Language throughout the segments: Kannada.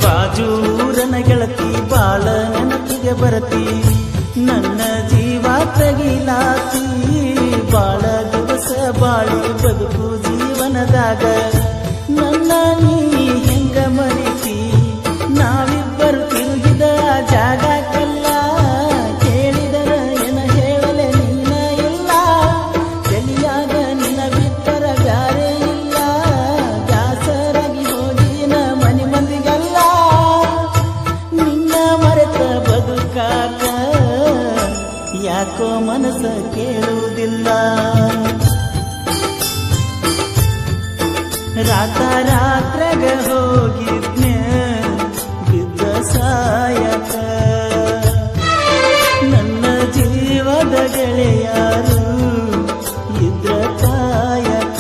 ಬಾಜೂರನ ಗೆಳತಿ ಬಾಳ ನೆನಪಿಗೆ ಬರತಿ ನನ್ನ ಜೀವ ತಗಿಲಾತಿ ಬಾಳ ದಿವಸ ಬಾಳಿ ಬದುಕು ಜೀವನದಾಗ ನನ್ನ ನೀ ಹೆಂಗ ಮರಿತಿ ನಾವಿಬ್ಬರು ತಿರುಗಿದ ಜಾಗಕ್ಕೆಲ್ಲ ಕೇಳಿದರ ಏನ ಹೇಳಲೆ ನೀನ ಇಲ್ಲ ತಲಿಯಾಗ ನಿನ ಬಿಟ್ಟರ ಬ್ಯಾರೆ ಇಲ್ಲ ಬ್ಯಾಸರಾಗಿ ಹೋಗಿನ ಮನೆ ಮಂದಿಗೆಲ್ಲ ನಿನ್ನ ಮರೆತ ಬದುಕಾಕ ಯಾಕೋ ಮನಸ್ಸ ಕೇಳುವುದಿಲ್ಲ ರಾತ್ರಾಗ ಹೋಗಿದ್ನೆ ಬಿದ್ದ ಸಾಯಕ ನನ್ನ ಜೀವದ ಗೆಳೆಯಾರು ಇದ್ರ ಕಾಯಕ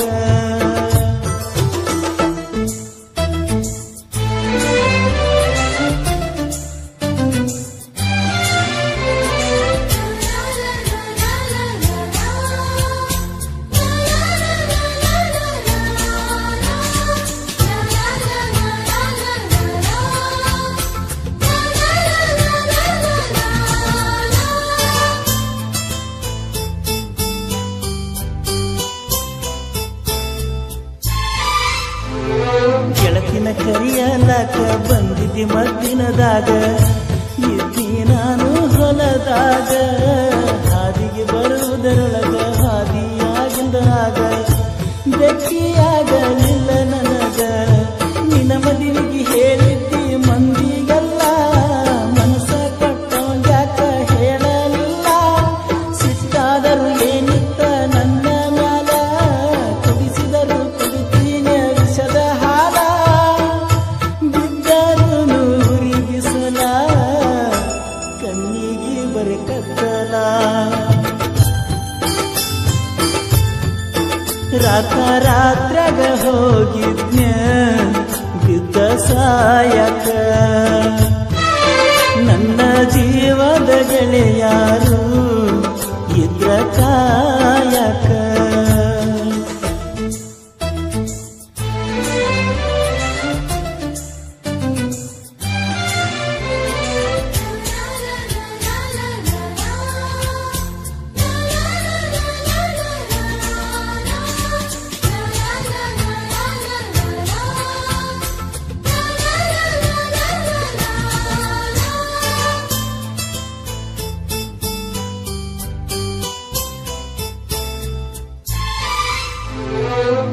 ಗೆಳತಿನ ಕರಿಯಲಾಕ ಬಂದಿದ್ದಿ ಮದ್ದಿನದಾಗ ಇದ್ದಿ ನಾನು ಹೊಲದಾಗ ಹಾದಿಗೆ ಬರುವುದರೊಳಗ ಹಾದಿಯಾಗಿಂದಾಗ ಬೆಕ್ಕಿಯಾಗಲಿಲ್ಲ ನನಗ ನಿನ್ನ ಮದುವೆಗೆ ಹೇಳಿದ್ದಿ ಮಂದಿಗೆಲ್ಲ ಮನಸ್ಸ ಕೊಟ್ಟವ್ಯಾಕ ಹೇಳಲಿಲ್ಲ ಸಿಟ್ಟಾದರೂ ಏನಿತ್ತ ನನ್ನ ಮ್ಯಾಲ ಕುಡಿಸಿದರು ಕುಡಿತೀನಿ ವಿಷದ ಹಾಲ ಬಿದ್ದರು ನೂರಿ ಬಿಸಲ ಕಣ್ಣಿಗೆ ಬರಿ ಕತ್ತಲ ರಾತ್ರಾಗ ಹೋಗಿದ್ನ್ಯ ಬಿದ್ದ ಸಾಯಕ ನನ್ನ ಜೀವದ ಗೆಳೆಯಾರು ಇದ್ರ ಕಾಯಕ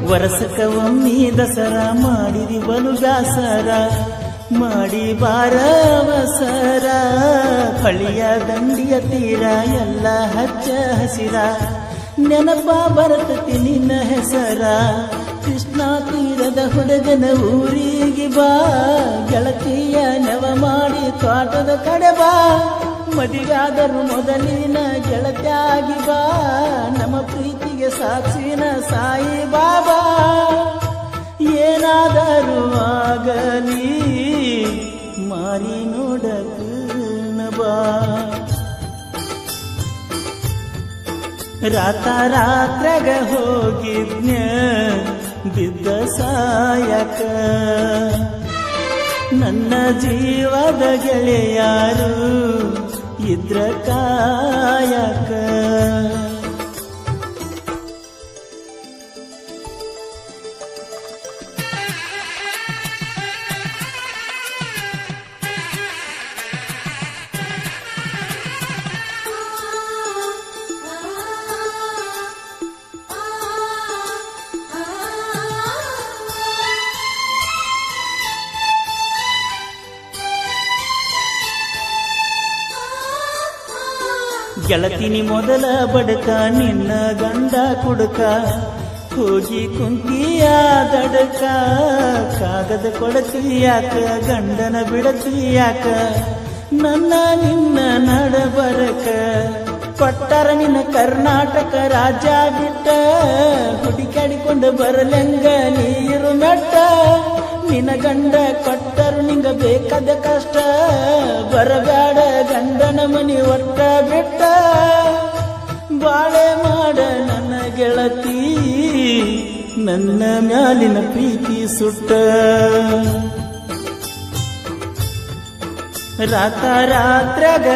ವರಸಕ ಒಮ್ಮಿ ದಸರಾ ಮಾಡಿದಿ ಬಲು ಬ್ಯಾಸರ ಮಾಡಿ ಬಾರವಸರ ಹಳಿಯ ದಂಡಿಯ ತೀರ ಎಲ್ಲ ಹಚ್ಚ ಹಸಿರ ನೆನಪ ಬರತತಿ ನಿನ್ನ ಹೆಸರ ಕೃಷ್ಣ ತೀರದ ಹುಡುಗನ ಊರಿಗೆ ಬಾ ಗೆಳತಿಯ ನೆವ ಮಾಡಿ ತೋಟದ ಕಡೆ ಬಾ ಮದುವೆಯಾದರೂ ಮೊದಲಿನ ಗೆಳತಿಯಾಗಿ ಬಾ ನಮ್ಮ ಪ್ರೀತಿಗೆ ಸಾಕ್ಷಿನ ಸಾಯಿ ಬಾಬಾ ಏನಾದರೂ ಆಗಲಿ ಮಾರಿ ನೋಡಕನ ಬಾ ರಾತ್ರಾಗ ಹೋಗಿದ್ನ್ಯ ಬಿದ್ದ ಸಾಯಕ ನನ್ನ ಜೀವದ ಗೆಳೆಯಾರು ಇದ್ರ ಕಾಯಕ ಗೆಳತಿನಿ ಮೊದಲ ಬಡಕ ನಿನ್ನ ಗಂಡ ಕುಡುಕ ಹೋಗಿ ಕುಂತಿಯ ದಡಕ ಕಾಗದ ಕೊಡತಿಯಾಕ ಗಂಡನ ಬಿಡತಿಯಾಕ ನನ್ನ ನಿನ್ನ ನಡಬರಕ ಕೊಟ್ಟರ ನಿನ್ನ ಕರ್ನಾಟಕ ರಾಜ್ಯ ಬಿಟ್ಟ ಹುಡುಕಾಡಿಕೊಂಡು ಬರಲೆಂಗ ನೀರು ಮೆಟ್ಟ ನಿನ್ನ ಗಂಡ ಕೊಟ್ಟರು ನಿಂಗ ಬೇಕಾದ ಕಷ್ಟ ಬರಬೇಡ ಗಂಡನ ಮನಿ ಒಟ್ಟ ಬಿಟ್ಟ ಬಾಳೆ ಮಾಡ ನನ್ನ ಗೆಳತಿ ನನ್ನ ಮ್ಯಾಲಿನ ಪ್ರೀತಿ ಸುಟ್ಟ ರಾತ್ರಾಗ